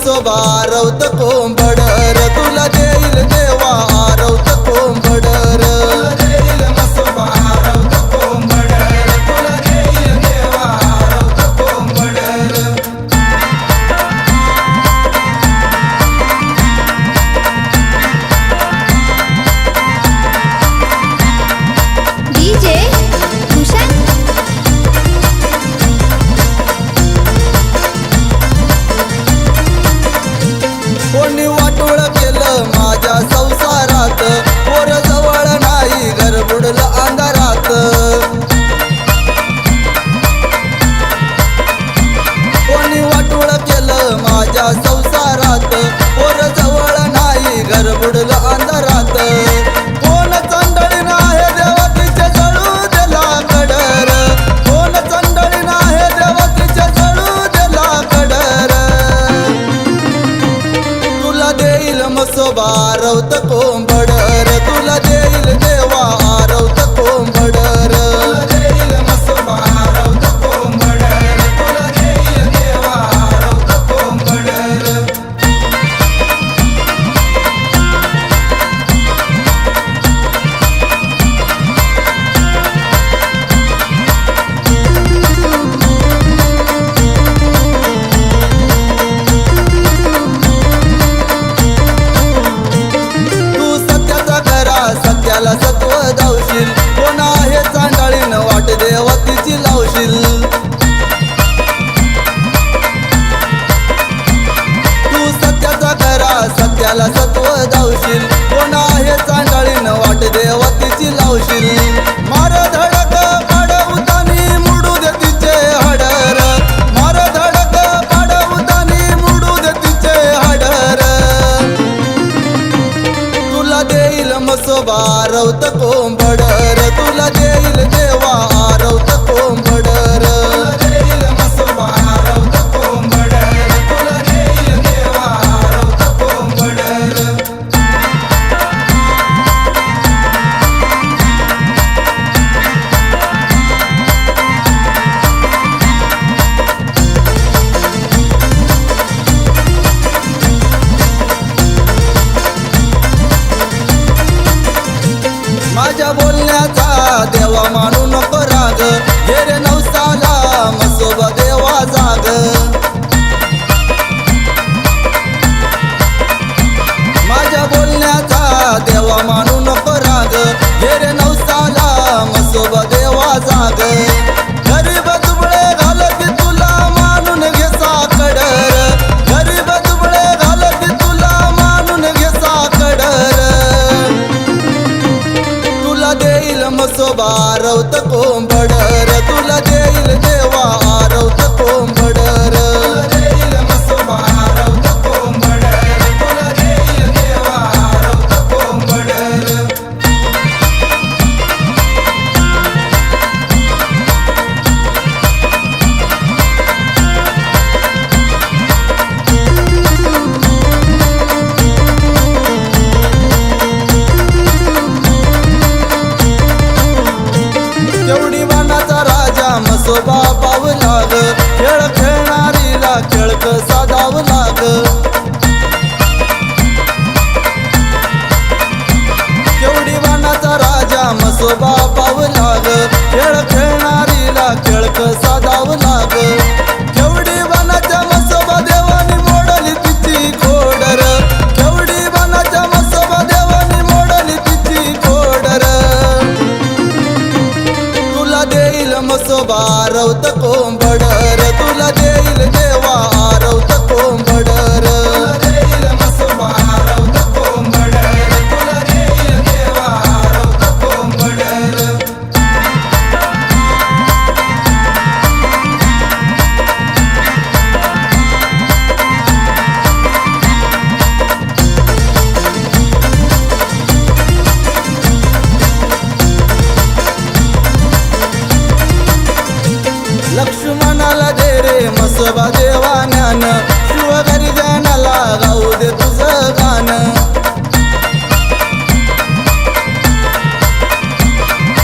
मसोबा रवत कोंबडर तुला देईल देवा आरवत कोंबडर देईल मसोबा रवत कोंबडर तुला देईल देवा आरवत कोंबडर डीजे भूषण कोणी वाटोळ केलं माझ्या संसारात पोर जवळ नाही घर बुडलं अंधारात कोणी वाटोळ केलं माझ्या संसारात पोर जवळ नाही घर बुडलं अंधारात कोण चंडळी नाही देवा तिचे जळू दिला कडर कोण चंडळी नाही देवा तिचे जळू दिला कडर तुला देईल मसोबा रवत कोंबडर तुला देईल देवा आरवत कोंबडर देईल मसोबा रवत कोंबडर तुला देईल देवा आरवत कोंबडर तू सत्याचा खरा सत्याला सत्व धावशील कोण आहे चांडाळीन वाट देवतीची लावशील तू सत्याचा खरा सत्याला सत्व धावशील कोण आहे चांडाळीन वाट देवतीची लावशील मार धडक पाडवतानी मुडू दे तिचे हडर मार धडक पाडवतानी मुडू दे तिचे हडर तुला देईल मसोबा रवत कोंबडर तुला देईल देवा आरवत कोंबडर देईल मसोबा रवत कोंबडर तुला देईल देवा आरवत कोंबडर माझ्या बोलण्याचा देवा मानू नको राग हे रे नवसाला मसोबा देवा जाग माझ्या बोलण्याचा देवा मानू नको राग हे रे नवसाला मसोबा देवा जाग गरीब दुबळे घालती तुला मानून घे साकडर गरीब दुबळे घालती तुला मानून घे साकडर तुला देईल मसोबा रवत कोंबडर तुला देईल देवा आरवत कोंबडर देईल मसोबा रवत कोंबडर तुला देईल देवा आरवत कोंबडर केवढी वानाचा राजा मसोबा पाव लाग खेळ खेळणारीला खेळ कसा धाव लाग केवढी वानाचा राजा मसोबा पाव लाग खेळ खेळणारीला खेळ कसा धाव लाग केवढी वानाच्या मसोबा देवानी मोडली तिची खोडर केवढी वानाच्या मसोबा देवानी मोडली तिची खोडर तुला देईल मसोबा रवत कोंबडर तुला देईल देवा आरवत कोंबडर देईल मसोबा रवत कोंबडर तुला देईल देवा आरवत कोंबडर लक्ष्मणाला दे रे मसोबा देवा ज्ञान शिवघरी जाण्याला गाऊ दे तुझं गाणं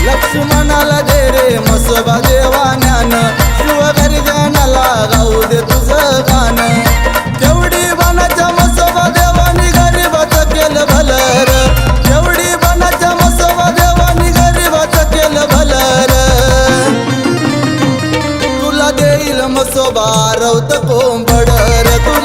लक्ष्मणाला दे रे मसोबा देवा ज्ञान शिवघरी जाण्याला गाऊ दे तुझं गाणं केवढी मसोबा रवत कोंबड रे तू